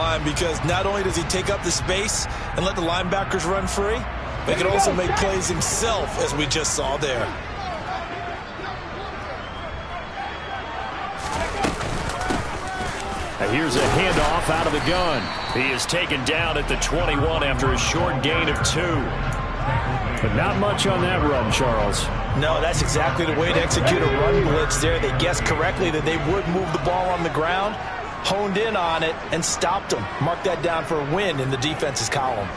line because not only does he take up the space and let the linebackers run free, but he can also make plays himself, as we just saw there. And here's a handoff out of the gun. He is taken down at the 21 after a short gain of 2. But not much on that run, Charles. No, that's exactly the way to execute a run blitz there. They guessed correctly that they would move the ball on the ground, honed in on it, and stopped them. Mark that down for a win in the defense's column.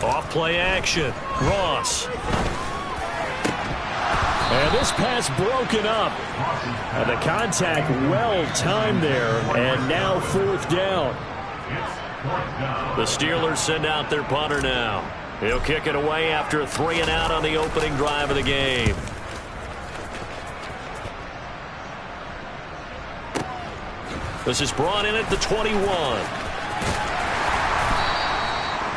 Off play action. Ross. And this pass broken up. And the contact well timed there. And now 4th down. The Steelers send out their punter now. He'll kick it away after a 3-and-out on the opening drive of the game. This is brought in at the 21.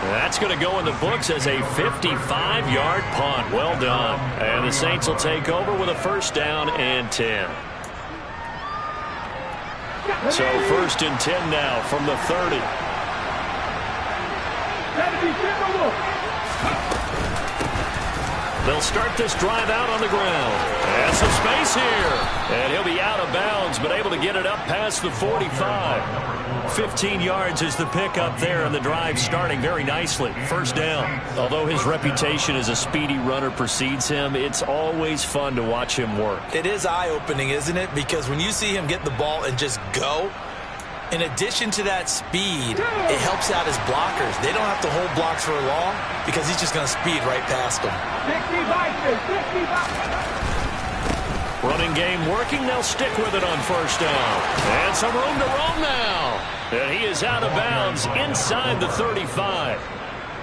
That's going to go in the books as a 55-yard punt. Well done. And the Saints will take over with a 1st down and 10. So 1st and 10 now from the 30. They'll start this drive out on the ground. And some space here. And he'll be out of bounds, but able to get it up past the 45. 15 yards is the pickup there, and the drive starting very nicely. 1st down. Although his reputation as a speedy runner precedes him, it's always fun to watch him work. It is eye-opening, isn't it? Because when you see him get the ball and just go, in addition to that speed, it helps out his blockers. They don't have to hold blocks for long because he's just going to speed right past them. Running game working. They'll stick with it on 1st down. And some room to roam now. And he is out of bounds inside the 35.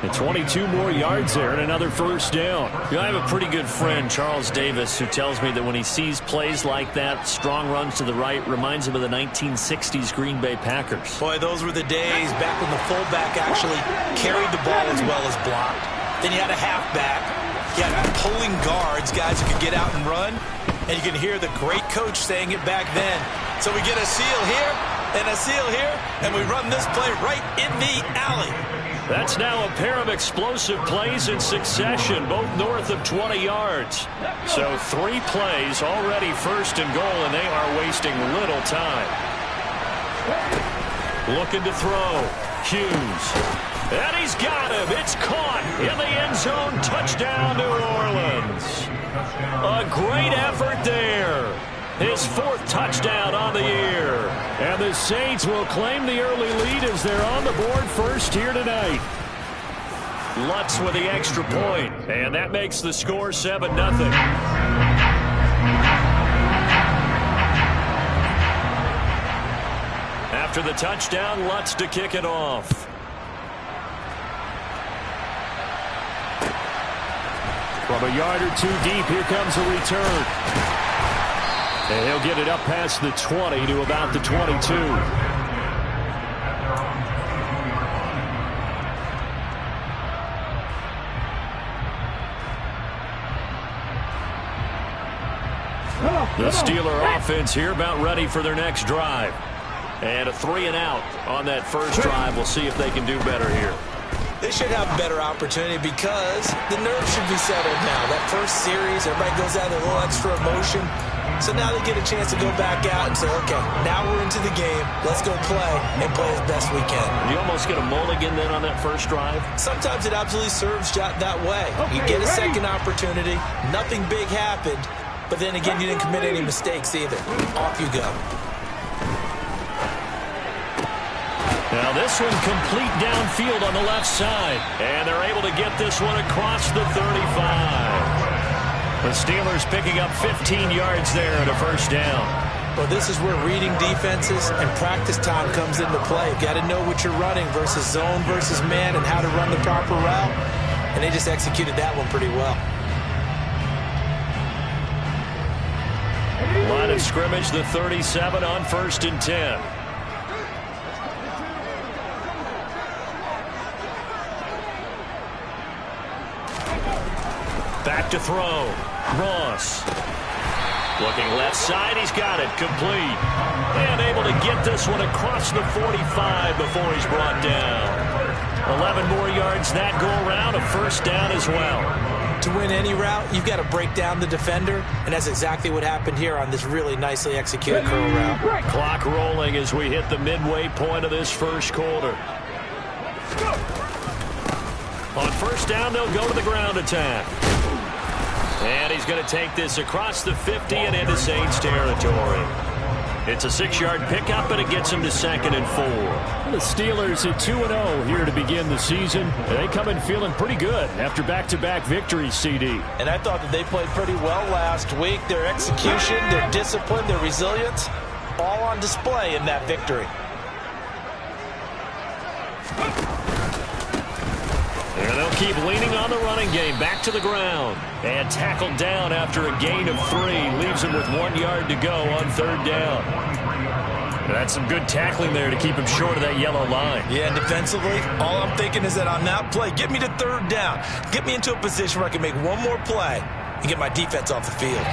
And 22 more yards there and another 1st down. I have a pretty good friend, Charles Davis, who tells me that when he sees plays like that, strong runs to the right, reminds him of the 1960s Green Bay Packers. Boy, those were the days back when the fullback actually carried the ball as well as blocked. Then you had a halfback. You had pulling guards, guys who could get out and run. And you can hear the great coach saying it back then. So we get a seal here and a seal here, and we run this play right in the alley. That's now a pair of explosive plays in succession, both north of 20 yards. So 3 plays already 1st and goal, and they are wasting little time. Looking to throw. Hughes. And he's got him. It's caught in the end zone. Touchdown, New Orleans. A great effort there. His 4th touchdown on the year. And the Saints will claim the early lead as they're on the board first here tonight. Lutz with the extra point, and that makes the score 7-0. After the touchdown, Lutz to kick it off. From a yard or 2 deep, here comes a return. And he'll get it up past the 20 to about the 22. The Steeler offense here about ready for their next drive. And a 3-and-out on that first drive. We'll see if they can do better here. They should have a better opportunity because the nerves should be settled now. That first series, everybody goes out with a little extra emotion. So now they get a chance to go back out and say, okay, now we're into the game. Let's go play and play as best we can. You almost get a mulligan then on that first drive? Sometimes it absolutely serves that way. You get a second opportunity. Nothing big happened. But then again, you didn't commit any mistakes either. Off you go. Now this one complete downfield on the left side. And they're able to get this one across the 35. The Steelers picking up 15 yards there at a 1st down. Well, this is where reading defenses and practice time comes into play. You've got to know what you're running versus zone versus man and how to run the proper route. And they just executed that one pretty well. Line of scrimmage, the 37 on 1st and 10. Back to throw. Ross. Looking left side, he's got it, complete. And able to get this one across the 45 before he's brought down. 11 more yards that go around, a first down as well. To win any route, you've got to break down the defender, and that's exactly what happened here on this really nicely executed curl route. Clock rolling as we hit the midway point of this first quarter. On first down, they'll go to the ground attack. And he's going to take this across the 50 and into Saints territory. It's a 6-yard pickup, and it gets him to 2nd and 4. The Steelers at 2-0 here to begin the season. They come in feeling pretty good after back-to-back victories, CD. And I thought that they played pretty well last week. Their execution, their discipline, their resilience, all on display in that victory. And they'll keep leaning on the running game. Back to the ground. And tackled down after a gain of 3. Leaves him with 1 yard to go on 3rd down. That's some good tackling there to keep him short of that yellow line. Yeah, and defensively, all I'm thinking is that on that play, get me to 3rd down. Get me into a position where I can make one more play and get my defense off the field.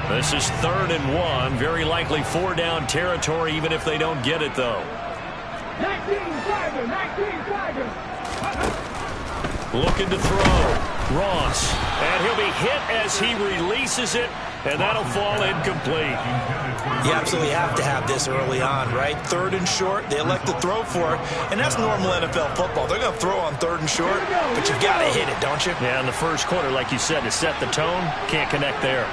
This is 3rd and 1. Very likely 4-down territory, even if they don't get it, though. 19 Tigers. Looking to throw. Ross. And he'll be hit as he releases it, and that'll fall incomplete. You absolutely have to have this early on, right? 3rd and short, they elect to throw for it, and that's normal NFL football. They're going to throw on 3rd and short, but you've got to hit it, don't you? Yeah, in the first quarter, like you said, to set the tone, can't connect there.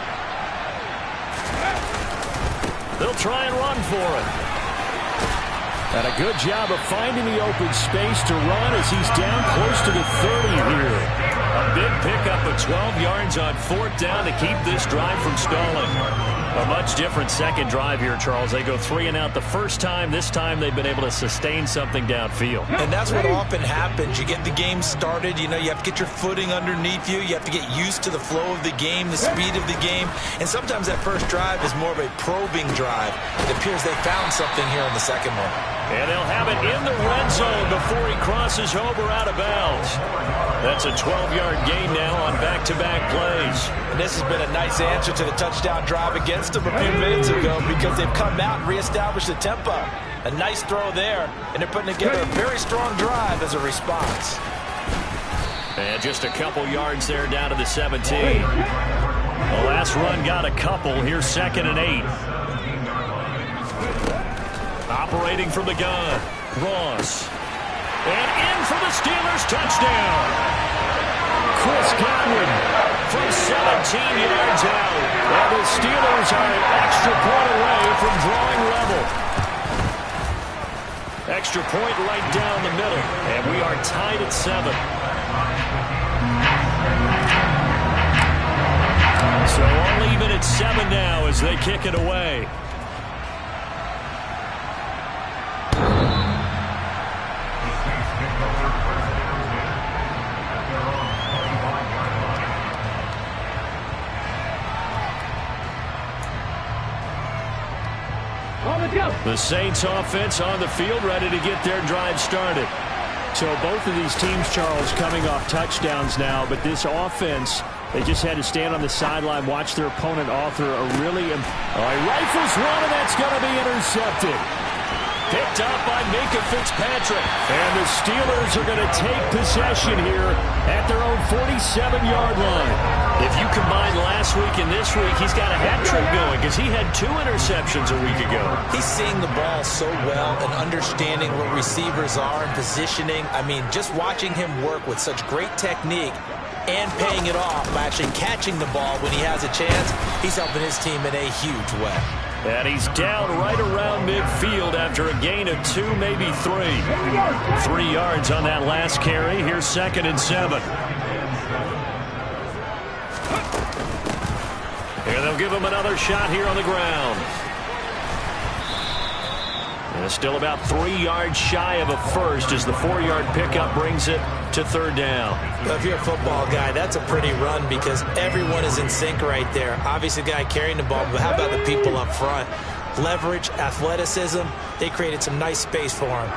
They'll try and run for it. And a good job of finding the open space to run as he's down close to the 30 here. A big pickup of 12 yards on 4th down to keep this drive from stalling. A much different second drive here, Charles. They go 3 and out the first time. This time they've been able to sustain something downfield. And that's what often happens. You get the game started. You know, you have to get your footing underneath you. You have to get used to the flow of the game, the speed of the game. And sometimes that first drive is more of a probing drive. It appears they found something here in the second one. And they'll have it in the red zone before he crosses over out of bounds. That's a 12-yard gain now on back-to-back plays. And this has been a nice answer to the touchdown drive against them a few minutes ago because they've come out and reestablished the tempo. A nice throw there, and they're putting together a very strong drive as a response. And just a couple yards there down to the 17. The last run got a couple. Here's 2nd and 8. Operating from the gun, Ross. And in for the Steelers touchdown. Chris Godwin From 17 yards out. And the Steelers are an extra point away from drawing level. Extra point right down the middle. And we are tied at 7. So all even at 7 now as they kick it away. The Saints offense on the field ready to get their drive started. So both of these teams, Charles, coming off touchdowns now, but this offense, they just had to stand on the sideline, watch their opponent author a really... rifles one, and that's going to be intercepted. Picked up by Minkah Fitzpatrick. And the Steelers are going to take possession here at their own 47-yard line. If you combine last week and this week, he's got a hat trick going because he had 2 interceptions a week ago. He's seeing the ball so well and understanding what receivers are and positioning. I mean, just watching him work with such great technique and paying it off by actually catching the ball when he has a chance, he's helping his team in a huge way. And he's down right around midfield after a gain of 2, maybe 3. 3 yards on that last carry. Here's 2nd and 7. And they'll give him another shot here on the ground. And it's still about 3 yards shy of a first as the 4-yard pickup brings it to 3rd down. Well, if you're a football guy, that's a pretty run because everyone is in sync right there. Obviously, the guy carrying the ball, but how about the people up front? Leverage, athleticism, they created some nice space for him.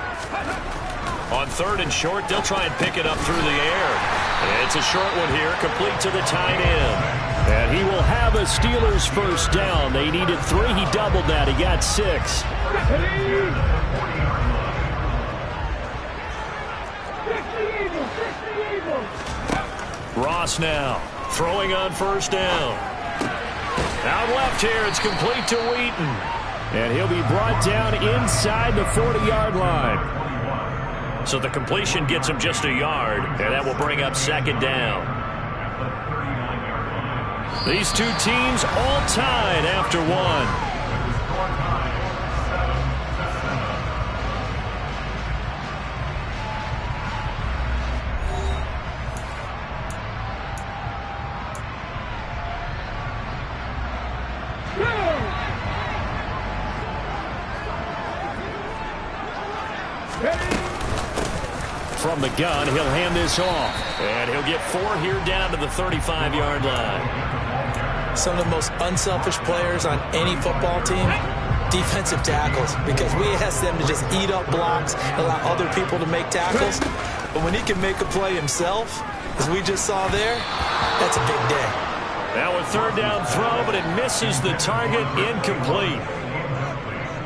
On 3rd and short, they'll try and pick it up through the air. It's a short one here, complete to the tight end. And he will have a Steelers first down. They needed 3. He doubled that. He got 6. Ross now throwing on first down. Out left here, it's complete to Wheaton. And he'll be brought down inside the 40-yard line. So the completion gets him just a yard, and that will bring up second down. These two teams all tied after one. From the gun, he'll hand this off. And he'll get 4 here down to the 35-yard line. Some of the most unselfish players on any football team, defensive tackles, because we ask them to just eat up blocks, allow other people to make tackles. But when he can make a play himself, as we just saw there, that's a big day. Now a third down throw, but it misses the target, incomplete.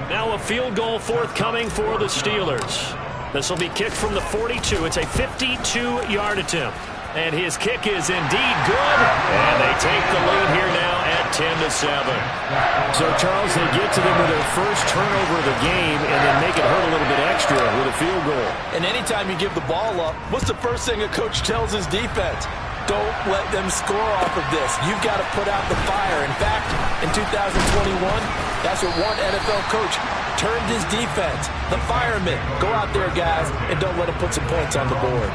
Now a field goal forthcoming for the Steelers. This will be kicked from the 42. It's a 52-yard attempt. And his kick is indeed good. And they take the lead here now at 10-7. So, Charles, they get to them with their first turnover of the game and then make it hurt a little bit extra with a field goal. And anytime you give the ball up, what's the first thing a coach tells his defense? Don't let them score off of this. You've got to put out the fire. In fact, in 2021, that's what one NFL coach turned his defense. The firemen. Go out there, guys, and don't let them put some points on the board.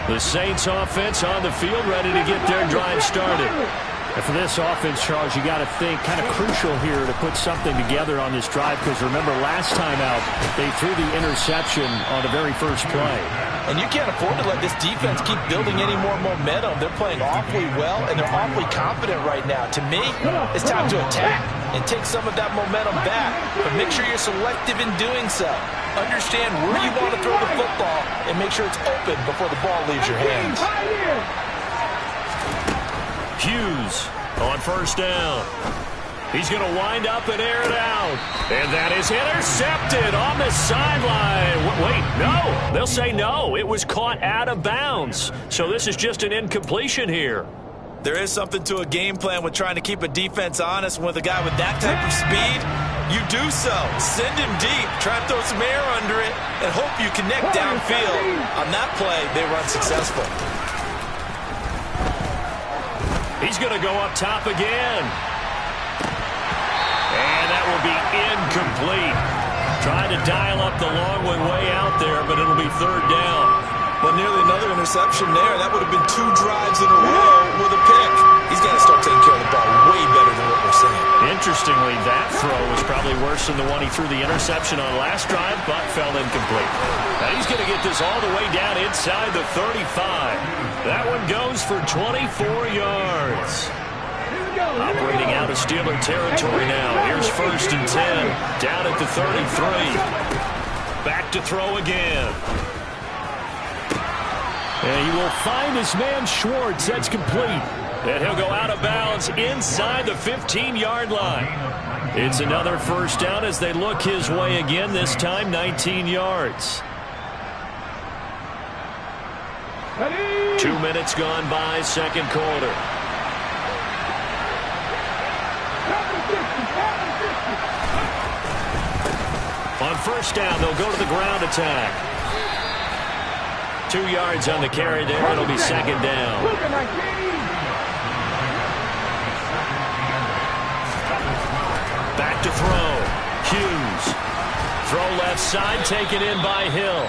The Saints offense on the field, ready to get their drive started. And for this offense, Charles, you got to think kind of crucial here to put something together on this drive, because remember last time out, they threw the interception on the very first play. And you can't afford to let this defense keep building any more momentum. They're playing awfully well, and they're awfully confident right now. To me, it's time to attack and take some of that momentum back. But make sure you're selective in doing so. Understand where you want to throw the football and make sure it's open before the ball leaves your hands. Hughes on first down. He's going to wind up and air it out. And that is intercepted on the sideline. Wait, no. They'll say no. It was caught out of bounds. So this is just an incompletion here. There is something to a game plan with trying to keep a defense honest. With a guy with that type of speed, you do so. Send him deep. Try to throw some air under it and hope you connect downfield. On that play, they run successful. He's going to go up top again. And that will be incomplete. Trying to dial up the long one way out there, but it'll be third down. Well, nearly another interception there. That would have been 2 drives in a row with a pick. He's got to start taking care of the ball way better than what we're seeing. Interestingly, that throw was probably worse than the one he threw the interception on last drive, but fell incomplete. Now he's going to get this all the way down inside the 35. That one goes for 24 yards. Operating out of Steeler territory now. Here's first and 10. Down at the 33. Back to throw again. And he will find his man Schwartz. That's complete. And he'll go out of bounds inside the 15-yard line. It's another first down as they look his way again, this time 19 yards. 2 minutes gone by, second quarter. On first down, they'll go to the ground attack. 2 yards on the carry there. It'll be second down. Back to throw. Hughes. Throw left side, taken in by Hill.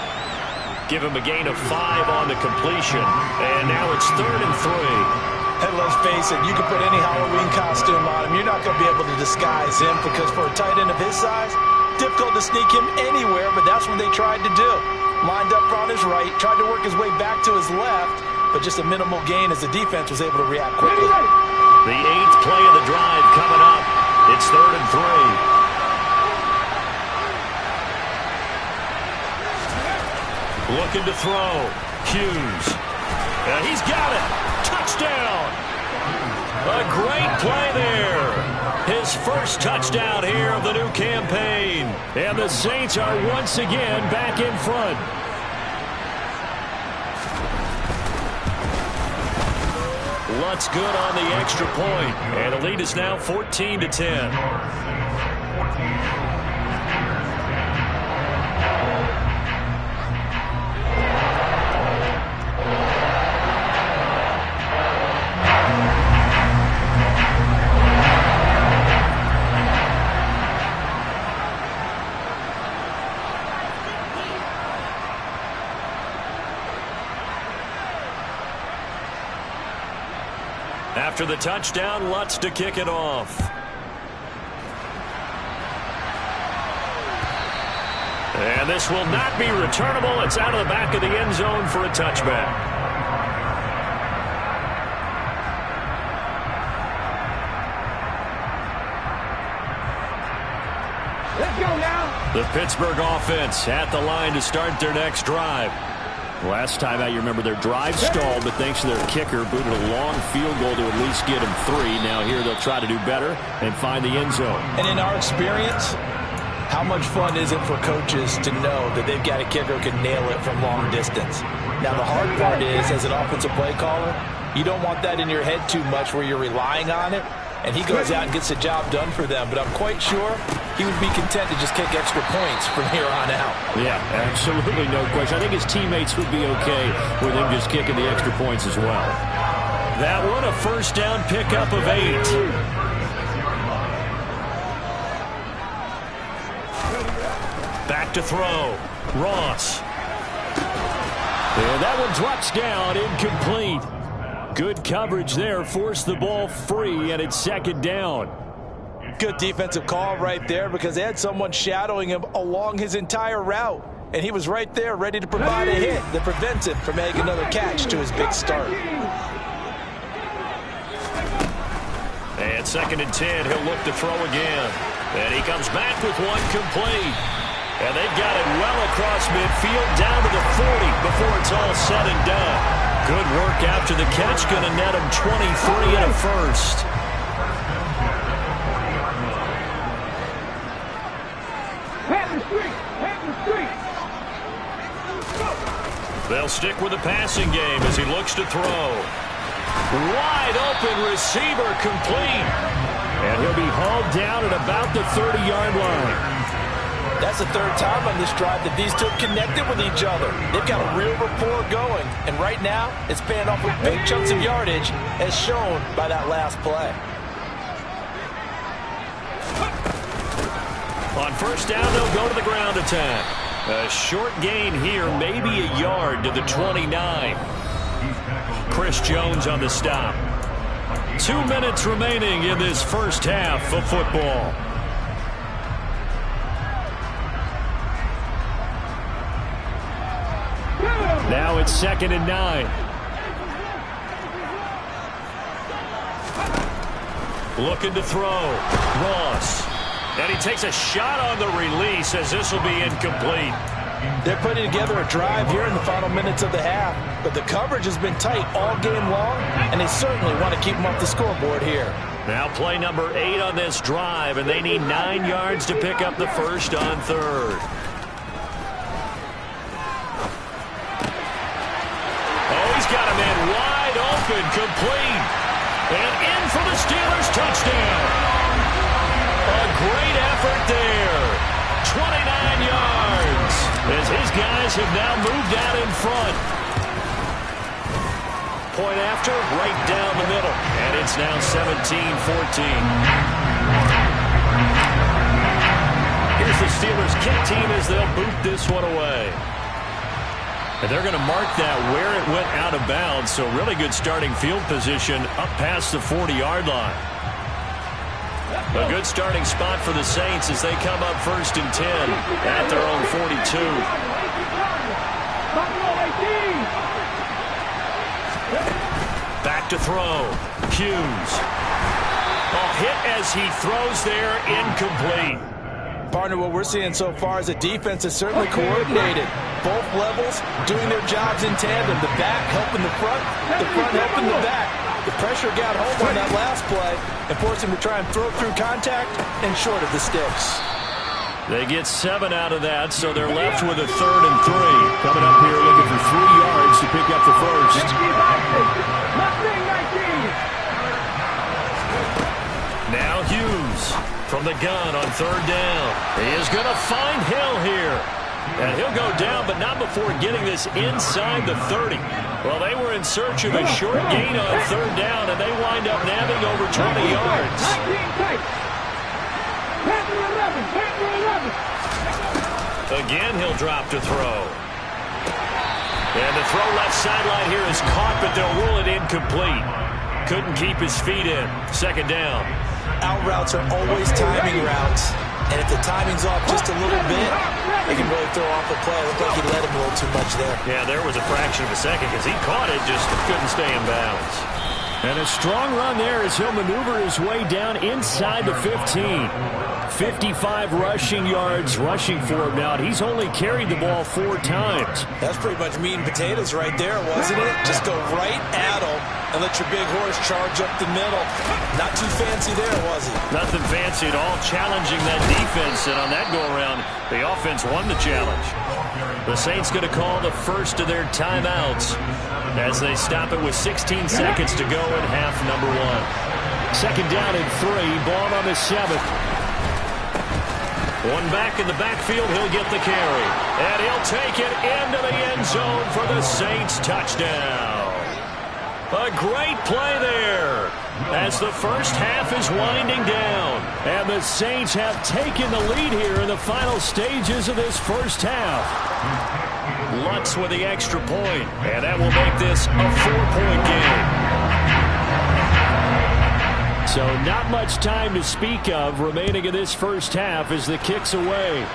Give him a gain of 5 on the completion. And now it's 3rd and 3. And let's face it, you can put any Halloween costume on him. You're not going to be able to disguise him, because for a tight end of his size, difficult to sneak him anywhere, but that's what they tried to do. Lined up on his right, tried to work his way back to his left, but just a minimal gain as the defense was able to react quickly. The 8th play of the drive coming up. It's 3rd and 3. Looking to throw. Hughes. And he's got it. Touchdown. A great play there. His first touchdown here of the new campaign. And the Saints are once again back in front. Lutz good on the extra point. And the lead is now 14-10. After the touchdown, Lutz to kick it off. And this will not be returnable. It's out of the back of the end zone for a touchback. Let's go now. The Pittsburgh offense at the line to start their next drive. Last time out, you remember their drive stalled, but thanks to their kicker, booted a long field goal to at least get them 3. Now here they'll try to do better and find the end zone. And in our experience, how much fun is it for coaches to know that they've got a kicker who can nail it from long distance? Now the hard part is, as an offensive play caller, you don't want that in your head too much where you're relying on it. And he goes out and gets the job done for them. But I'm quite sure he would be content to just kick extra points from here on out. Yeah, absolutely no question. I think his teammates would be okay with him just kicking the extra points as well. That one a first down pickup of 8. Back to throw. Ross. And that one drops down, incomplete. Good coverage there, forced the ball free, and it's second down. Good defensive call right there because they had someone shadowing him along his entire route. And he was right there ready to provide a hit that prevents him from making another catch to his big start. And second and 10, he'll look to throw again. And he comes back with one complete. And they've got it well across midfield down to the 40 before it's all said and done. Good work after the catch, going to net him 23 and a first. They'll stick with the passing game as he looks to throw. Wide open receiver complete. And he'll be hauled down at about the 30-yard line. That's the third time on this drive that these two have connected with each other. They've got a real rapport going. And right now, it's paying off with big chunks of yardage, as shown by that last play. On first down, they'll go to the ground attack. A short gain here, maybe a yard to the 29. Chris Jones on the stop. 2 minutes remaining in this first half of football. Now it's second and 9. Looking to throw. Ross. And he takes a shot on the release as this will be incomplete. They're putting together a drive here in the final minutes of the half. But the coverage has been tight all game long, and they certainly want to keep them off the scoreboard here. Now play number 8 on this drive, and they need 9 yards to pick up the first on third. Got a man wide open, complete, and in for the Steelers touchdown. A great effort there. 29 yards as his guys have now moved out in front. Point after, right down the middle, and it's now 17-14. Here's the Steelers kick team as they'll boot this one away. And they're going to mark that where it went out of bounds, so really good starting field position up past the 40-yard line. A good starting spot for the Saints as they come up first and 10 at their own 42. Back to throw. Hughes. A hit as he throws there, incomplete. Partner, what we're seeing so far is the defense is certainly coordinated. Both levels doing their jobs in tandem. The back helping the front helping the back. The pressure got home on that last play and forced him to try and throw through contact and short of the sticks. They get 7 out of that, so they're left with a 3rd and 3. Coming up here looking for 3 yards to pick up the first. Now Hughes from the gun on 3rd down. He is going to find Hill here. And he'll go down, but not before getting this inside the 30. Well, they were in search of a short gain on 3rd down, and they wind up nabbing over 20 yards. Again, he'll drop to throw. And the throw left sideline here is caught, but they'll rule it incomplete. Couldn't keep his feet in. 2nd down. Out routes are always timing routes. And if the timing's off just a little bit, they can really throw off the play. It looked like he let him a little too much there. Yeah, there was a fraction of a second because he caught it, just couldn't stay in bounds. And a strong run there as he'll maneuver his way down inside the 15. 55 rushing yards rushing for him now. He's only carried the ball 4 times. That's pretty much meat and potatoes right there, wasn't it? Just go right at him and let your big horse charge up the middle. Not too fancy there, was he? Nothing fancy at all, challenging that defense. And on that go-around, the offense won the challenge. The Saints going to call the first of their timeouts as they stop it with 16 seconds to go in half number 1. 2nd down and 3, ball on the 7th. One back in the backfield, he'll get the carry. And he'll take it into the end zone for the Saints touchdown. A great play there as the first half is winding down. And the Saints have taken the lead here in the final stages of this first half. Lutz with the extra point, and that will make this a 4-point game. So not much time to speak of remaining in this first half as the kick's away.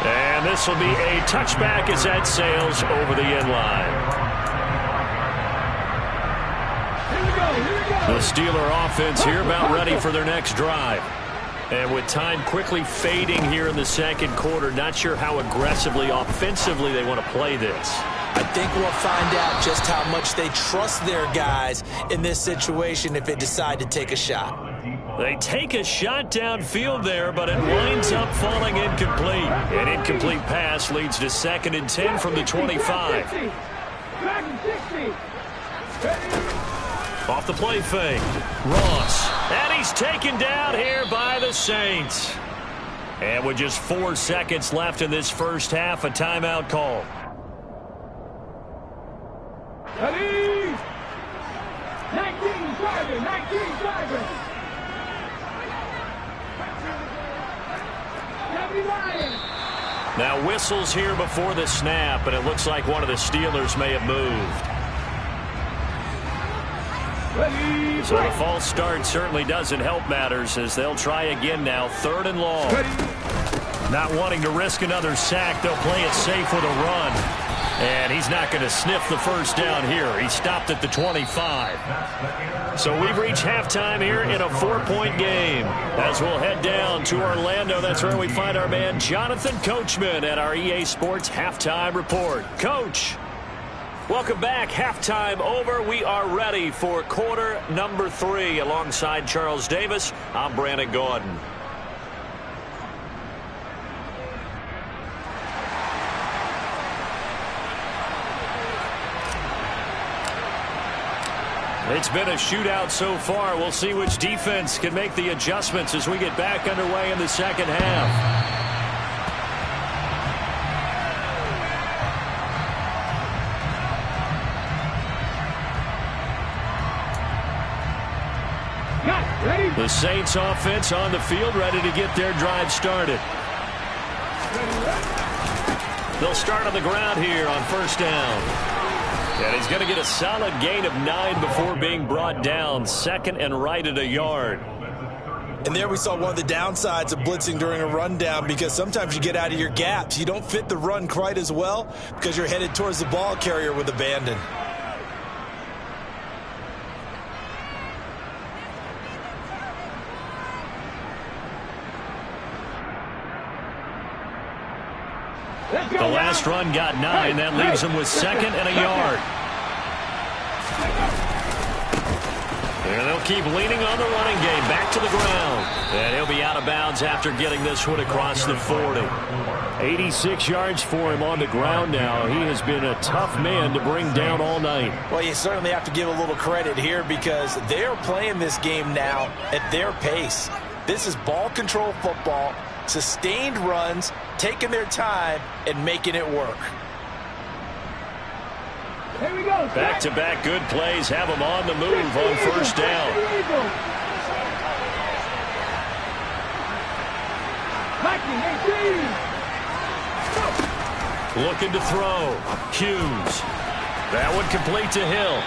And this will be a touchback as that sails over the end line. The Steeler offense here about ready for their next drive. And with time quickly fading here in the 2nd quarter, not sure how aggressively, offensively they want to play this. I think we'll find out just how much they trust their guys in this situation if they decide to take a shot. They take a shot downfield there, but it winds up falling incomplete. An incomplete pass leads to 2nd and 10 from the 25. Off the play fake. Ross. And he's taken down here by the Saints. And with just 4 seconds left in this first half, a timeout call. Ready? 19 driving. Now whistles here before the snap, and it looks like one of the Steelers may have moved. So the false start certainly doesn't help matters as they'll try again now. 3rd and long. Not wanting to risk another sack, they'll play it safe with a run. And he's not going to sniff the first down here. He stopped at the 25. So we've reached halftime here in a 4-point game. As we'll head down to Orlando, that's where we find our man Jonathan Coachman at our EA Sports Halftime Report. Coach, welcome back. Halftime over. We are ready for quarter number 3. Alongside Charles Davis, I'm Brandon Gaudin. It's been a shootout so far. We'll see which defense can make the adjustments as we get back underway in the second half. The Saints offense on the field, ready to get their drive started. They'll start on the ground here on 1st down. And he's going to get a solid gain of 9 before being brought down. 2nd and right at a yard. And there we saw one of the downsides of blitzing during a rundown, because sometimes you get out of your gaps. You don't fit the run quite as well because you're headed towards the ball carrier with abandon. The last run got 9. That leaves him with 2nd and a yard. And they'll keep leaning on the running game. Back to the ground. And he'll be out of bounds after getting this one across the 40. 86 yards for him on the ground now. He has been a tough man to bring down all night. Well, you certainly have to give a little credit here because they're playing this game now at their pace. This is ball control football, sustained runs, taking their time, and making it work. Here we go. Back-to-back good plays have them on the move on first down. Looking to throw. Hughes. That one complete to Hill.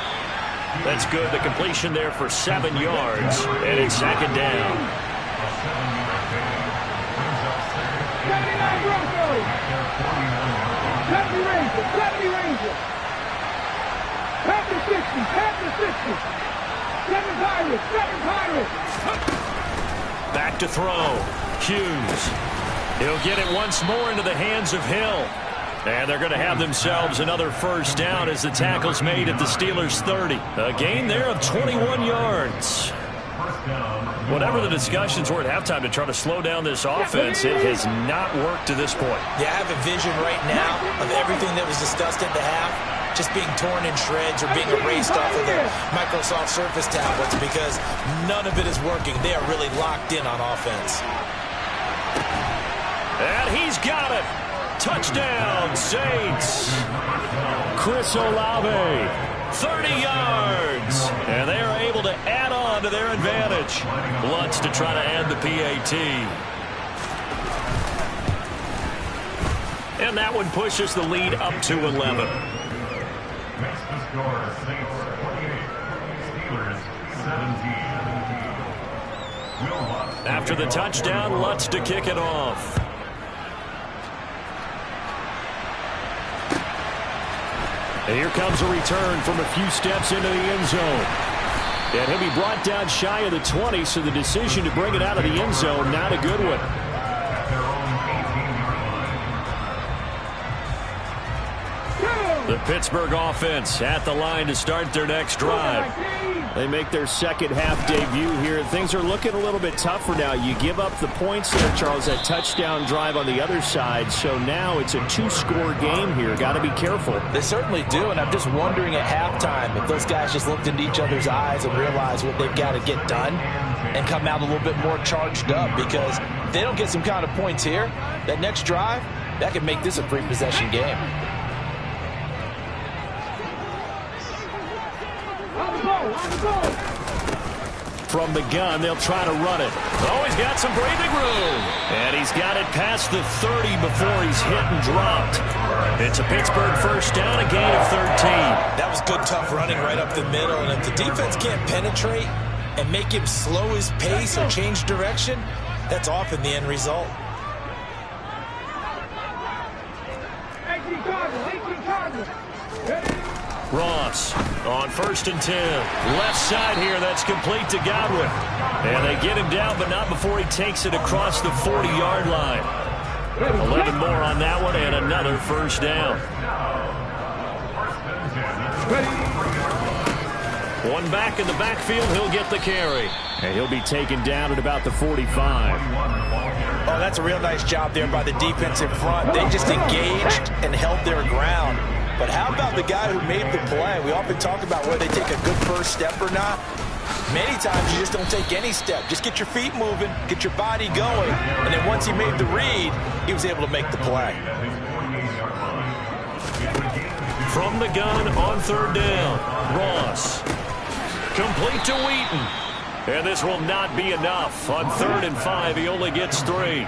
That's good. The completion there for 7 yards. And it's 2nd down. 79 Broncos. 70 Rangers. 70 Rangers. Panther 60. Panther 60. 7 Pirates. 7 Pirates. Back to throw. Hughes. He'll get it once more into the hands of Hill. And they're going to have themselves another first down as the tackle's made at the Steelers' 30. A gain there of 21 yards. Whatever the discussions were at halftime to try to slow down this offense, it has not worked to this point. Yeah, I have a vision right now of everything that was discussed at the half just being torn in shreds or being erased off of the Microsoft Surface tablets because none of it is working. They are really locked in on offense. And he's got it. Touchdown, Saints. Chris Olave. 30 yards. And they are able to add on to their advantage. Lutz to try to add the PAT. And that one pushes the lead up to 11. Makes the score Saints 28, Steelers 17. Will Lutz. After the touchdown, Lutz to kick it off. And here comes a return from a few steps into the end zone. And he'll be brought down shy of the 20, so the decision to bring it out of the end zone, not a good one. The Pittsburgh offense at the line to start their next drive. They make their second half debut here. Things are looking a little bit tougher now. You give up the points there, Charles, that touchdown drive on the other side. So now it's a 2-score game here. Got to be careful. They certainly do, and I'm just wondering at halftime if those guys just looked into each other's eyes and realized what they've got to get done and come out a little bit more charged up, because if they don't get some kind of points here, that next drive, that could make this a 3-possession game. From the gun, they'll try to run it. Oh, he's got some breathing room. And he's got it past the 30 before he's hit and dropped. It's a Pittsburgh first down, a gain of 13. That was good, tough running right up the middle. And if the defense can't penetrate and make him slow his pace or change direction, that's often the end result. 18 Cardinals. Ross on 1st and 10. Left side here, that's complete to Godwin. And they get him down, but not before he takes it across the 40-yard line. 11 more on that one, and another first down. One back in the backfield, he'll get the carry. And he'll be taken down at about the 45. Oh, that's a real nice job there by the defense in front. They just engaged and held their ground. But how about the guy who made the play? We often talk about whether they take a good first step or not. Many times you just don't take any step. Just get your feet moving, get your body going, and then once he made the read, he was able to make the play. From the gun on 3rd down, Ross. Complete to Wheaton. And this will not be enough. On 3rd and 5, he only gets 3.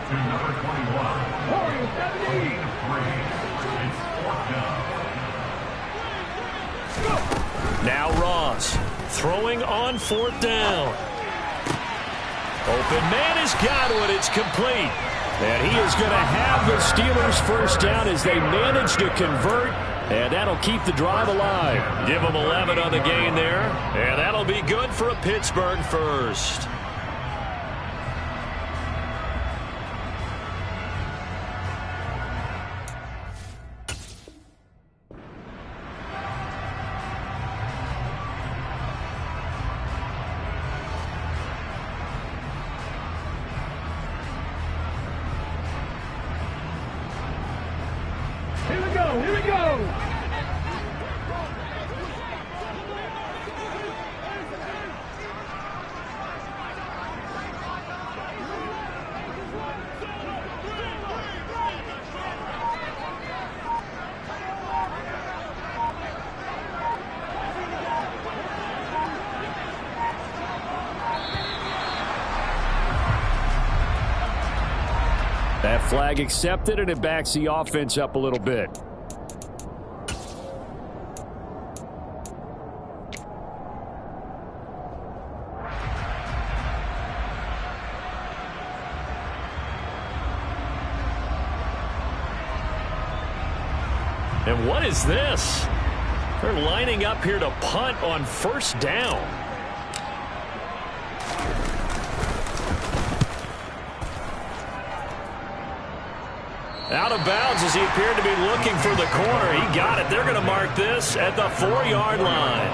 Now Ross throwing on 4th down. Open man is Godwin. It's complete. And he is going to have the Steelers first down as they manage to convert. And that'll keep the drive alive. Give them 11 on the gain there. And that'll be good for a Pittsburgh first. go. Here we go. That flag accepted, and it backs the offense up a little bit. And what is this? They're lining up here to punt on first down. Out of bounds as he appeared to be looking for the corner. He got it. They're going to mark this at the 4-yard line.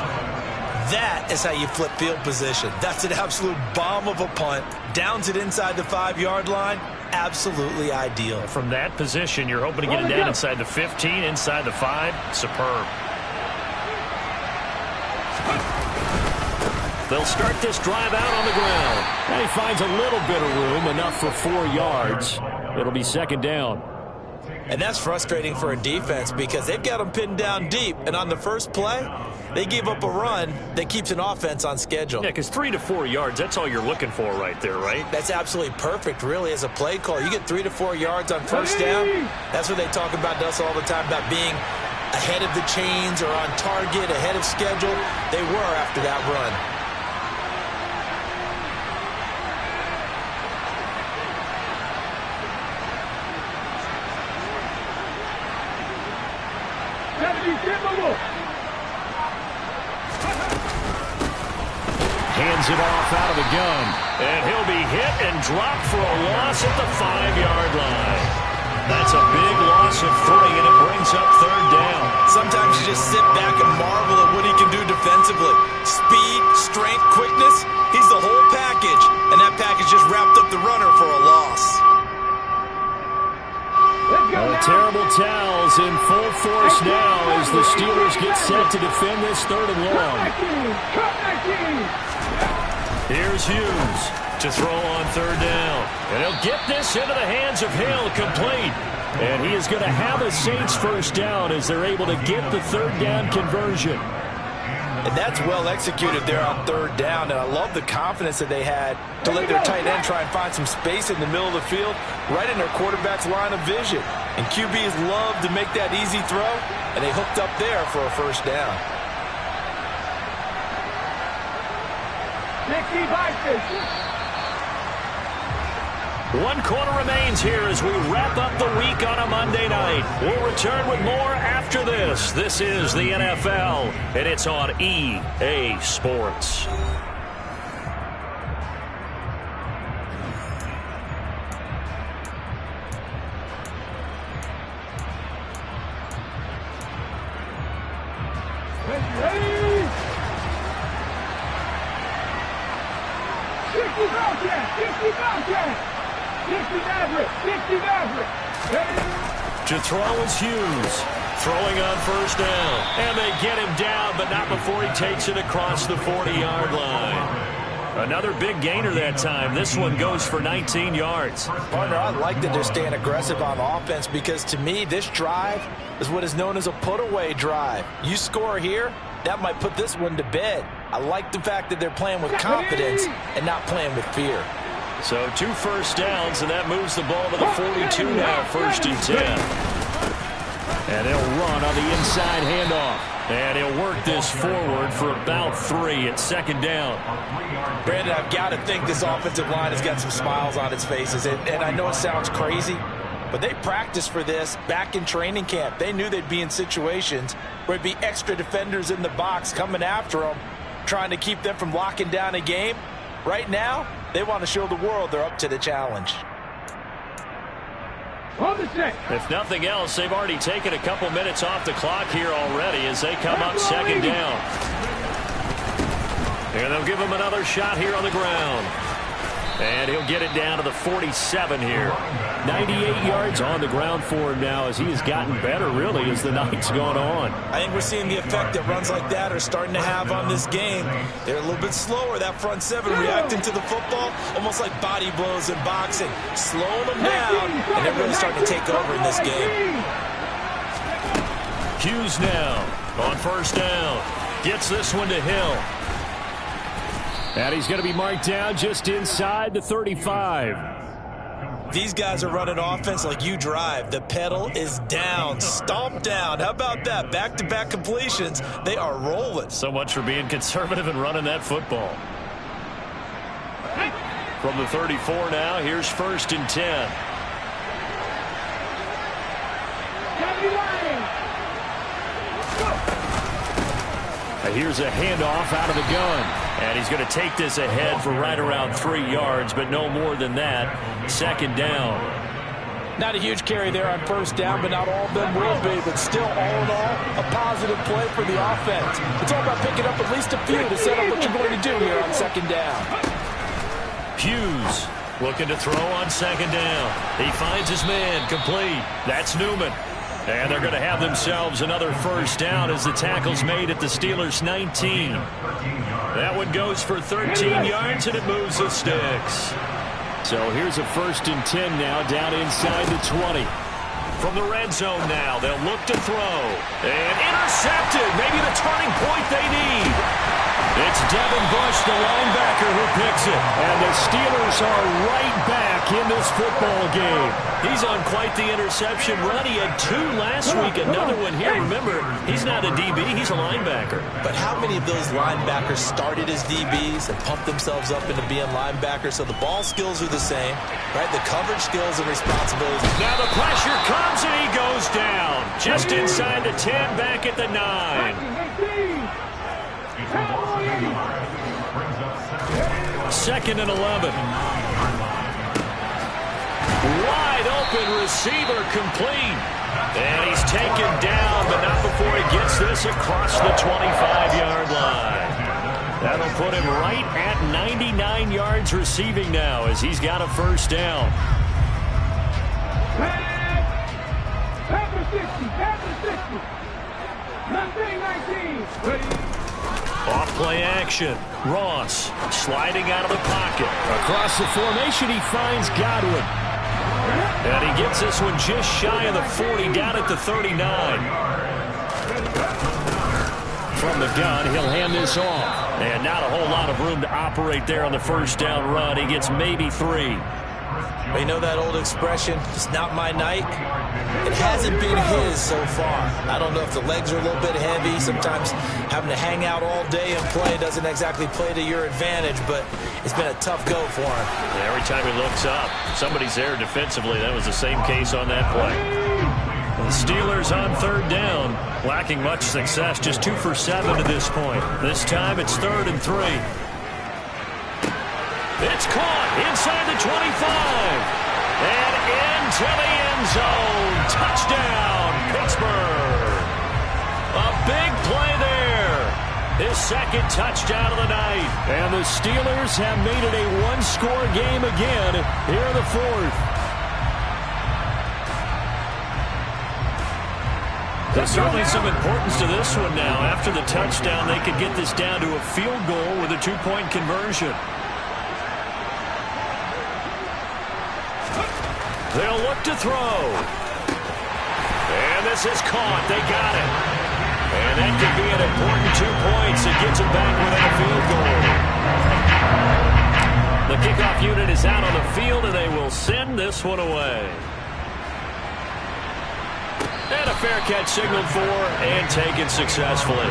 That is how you flip field position. That's an absolute bomb of a punt. Downs it inside the 5-yard line. Absolutely ideal. From that position, you're hoping to get it down inside the 15, inside the 5. Superb. They'll start this drive out on the ground. And he finds a little bit of room, enough for 4 yards. It'll be second down. And that's frustrating for a defense because they've got them pinned down deep. And on the first play, they give up a run that keeps an offense on schedule. Yeah, because 3 to 4 yards, that's all you're looking for right there, right? That's absolutely perfect, really, as a play call. You get 3 to 4 yards on first down. That's what they talk about to us all the time, about being ahead of the chains or on target, ahead of schedule. They were after that run. Hands it off out of the gun. And he'll be hit and dropped for a loss at the 5-yard line. That's a big loss of 3, and it brings up third down. Sometimes you just sit back and marvel at what he can do defensively. Speed, strength, quickness, he's the whole package. And that package just wrapped up the runner for a loss. Terrible towels in full force now as the Steelers get set to defend this 3rd and long. Here's Hughes to throw on third down. And he'll get this into the hands of Hill, complete. And he is going to have a Saints first down as they're able to get the 3rd down conversion. And that's well executed there on 3rd down. And I love the confidence that they had to let their tight end try and find some space in the middle of the field, right in their quarterback's line of vision. And QBs love to make that easy throw, and they hooked up there for a first down. 1 quarter remains here as we wrap up the week on a Monday night. We'll return with more after this. This is the NFL, and it's on EA Sports. To throw is Hughes. Throwing on first down. And they get him down, but not before he takes it across the 40-yard line. Another big gainer that time. This one goes for 19 yards. Partner, I like that they're staying aggressive on offense because, to me, this drive is what is known as a put-away drive. You score here, that might put this one to bed. I like the fact that they're playing with confidence and not playing with fear. So 2 first downs, and that moves the ball to the 42 now, 1st and 10. And he'll run on the inside handoff. And he'll work this forward for about 3 at 2nd down. Brandon, I've got to think this offensive line has got some smiles on its faces. And I know it sounds crazy, but they practiced for this back in training camp. They knew they'd be in situations where it'd be extra defenders in the box coming after them, trying to keep them from locking down a game. Right now, they want to show the world they're up to the challenge. If nothing else, they've already taken a couple minutes off the clock here already as they come up 2nd down. And they'll give them another shot here on the ground. And he'll get it down to the 47 here. 98 yards on the ground for him now as he has gotten better, really, as the night's gone on. I think we're seeing the effect that runs like that are starting to have on this game. They're a little bit slower, that front seven, reacting to the football, almost like body blows in boxing, slowing them down, and they're really starting to take over in this game. Hughes now on first down. Gets this one to Hill. And he's going to be marked down just inside the 35. These guys are running offense like you drive. The pedal is down, stomp down. How about that? Back-to-back completions. They are rolling. So much for being conservative and running that football. From the 34 now, here's 1st and 10. Here's a handoff out of the gun. And he's going to take this ahead for right around 3 yards, but no more than that. 2nd down. Not a huge carry there on 1st down, but not all of them will be. But still, all in all, a positive play for the offense. It's all about picking up at least a few to set up what you're going to do here on 2nd down. Hughes looking to throw on 2nd down. He finds his man complete. That's Newman. And they're going to have themselves another 1st down as the tackle's made at the Steelers' 19. That one goes for 13 yards, and it moves the sticks. So here's a 1st and 10 now down inside the 20. From the red zone now, they'll look to throw. And intercepted. Maybe the turning point they need. It's Devin Bush, the linebacker, who picks it. And the Steelers are right back in this football game. He's on quite the interception run. He had 2 last week, another one here. Remember, he's not a DB, he's a linebacker. But how many of those linebackers started as DBs and pumped themselves up into being linebackers? So the ball skills are the same, right? The coverage skills and responsibilities. Now the pressure comes and he goes down. Just inside the 10, back at the 9. 2nd and 11. Wide open receiver complete. And he's taken down, but not before he gets this across the 25-yard line. That'll put him right at 99 yards receiving now as he's got a 1st down. Off play action. Ross sliding out of the pocket. Across the formation, he finds Godwin. And he gets this one just shy of the 40, down at the 39. From the gun, he'll hand this off. And not a whole lot of room to operate there on the 1st down run. He gets maybe 3. You know that old expression, it's not my night? It hasn't been his so far. I don't know if the legs are a little bit heavy. Sometimes having to hang out all day and play doesn't exactly play to your advantage, but it's been a tough go for him. And every time he looks up, somebody's there defensively. That was the same case on that play. The Steelers on 3rd down, lacking much success, just 2 for 7 to this point. This time it's 3rd and 3. It's caught inside the 25. And into the end zone. Touchdown, Pittsburgh. A big play there. His 2nd touchdown of the night. And the Steelers have made it a 1-score game again here in the 4th. There's certainly some importance to this one now. After the touchdown, they could get this down to a field goal with a 2-point conversion. They'll look to throw. And this is caught. They got it. And that could be an important 2 points. It gets them back within a field goal. The kickoff unit is out on the field, and they will send this one away. And a fair catch signaled for and taken successfully.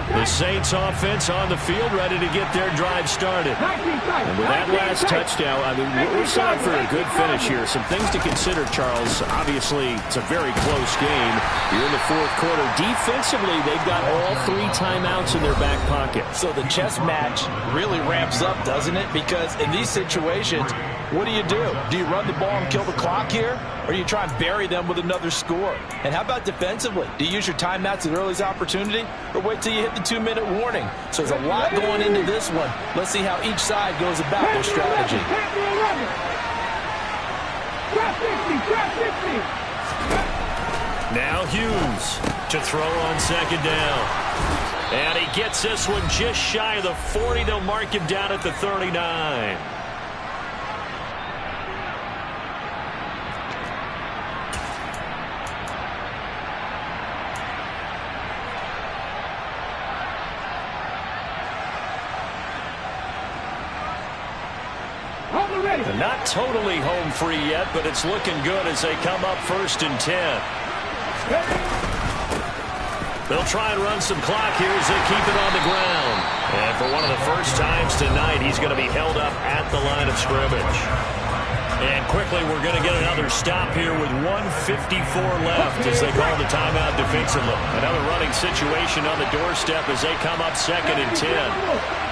The The Saints offense on the field, ready to get their drive started. And with that last touchdown, I mean, we're set up for a good finish here. Some things to consider, Charles. Obviously, it's a very close game. You're in the fourth quarter. Defensively, they've got all 3 timeouts in their back pocket. So the chess match really ramps up, doesn't it? Because in these situations, what do? Do you run the ball and kill the clock here? Or do you try and bury them with another score? And how about defensively? Do you use your timeouts at the earliest opportunity? Or wait till you hit the 2-minute warning? So there's a lot going into this one. Let's see how each side goes about their strategy. Now Hughes to throw on second down. And he gets this one just shy of the 40. They'll mark him down at the 39. Not totally home free yet, but it's looking good as they come up 1st and 10. They'll try and run some clock here as they keep it on the ground. And for one of the first times tonight, he's going to be held up at the line of scrimmage. And quickly, we're going to get another stop here with 1:54 left as they call the timeout defensively. Another running situation on the doorstep as they come up 2nd and 10.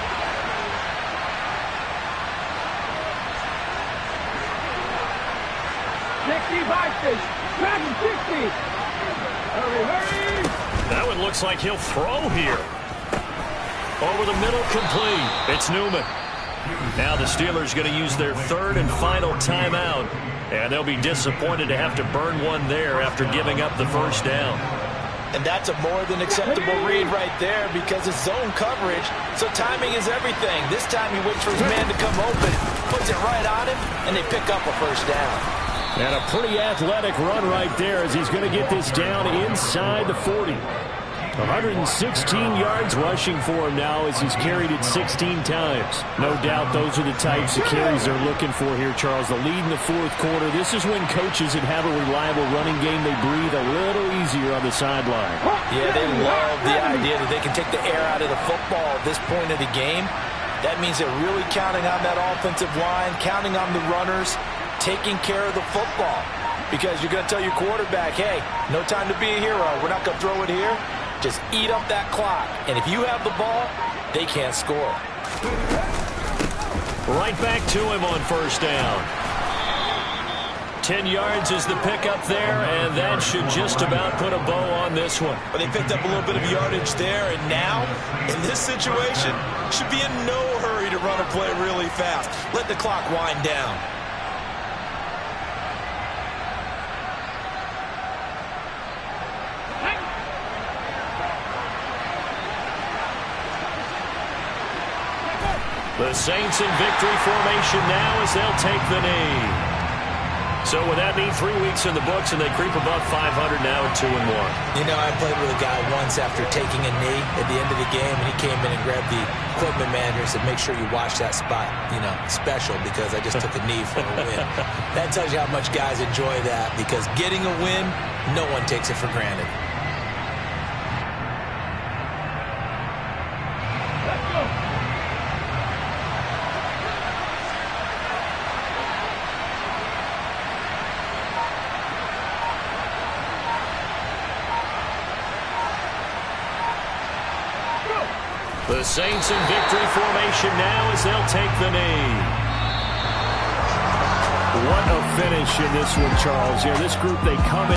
That one looks like he'll throw here. Over the middle, complete. It's Newman. Now the Steelers going to use their 3rd and final timeout, and they'll be disappointed to have to burn one there after giving up the first down. And that's a more than acceptable read right there because it's zone coverage, so timing is everything. This time he waits for his man to come open, puts it right on him, and they pick up a first down. And a pretty athletic run right there as he's going to get this down inside the 40. 116 yards rushing for him now as he's carried it 16 times. No doubt those are the types of carries they're looking for here, Charles. The lead in the fourth quarter. This is when coaches that have a reliable running game, they breathe a little easier on the sideline. Yeah, they love the idea that they can take the air out of the football at this point of the game. That means they're really counting on that offensive line, counting on the runners, taking care of the football. Because you're going to tell your quarterback, hey, no time to be a hero. We're not going to throw it here. Just eat up that clock. And if you have the ball, they can't score. Right back to him on first down. 10 yards is the pickup there, and that should just about put a bow on this one. But they picked up a little bit of yardage there, and now, in this situation, should be in no hurry to run a play really fast. Let the clock wind down. The Saints in victory formation now as they'll take the knee. So with that knee, 3 weeks in the books, and they creep above 500 now at 2-1. You know, I played with a guy once after taking a knee at the end of the game, and he came in and grabbed the equipment manager and said, make sure you watch that spot, you know, special, because I just took a knee for a win. That tells you how much guys enjoy that, because getting a win, no one takes it for granted. The Saints in victory formation now as they'll take the knee. What a finish in this one, Charles. Yeah, this group, they come in.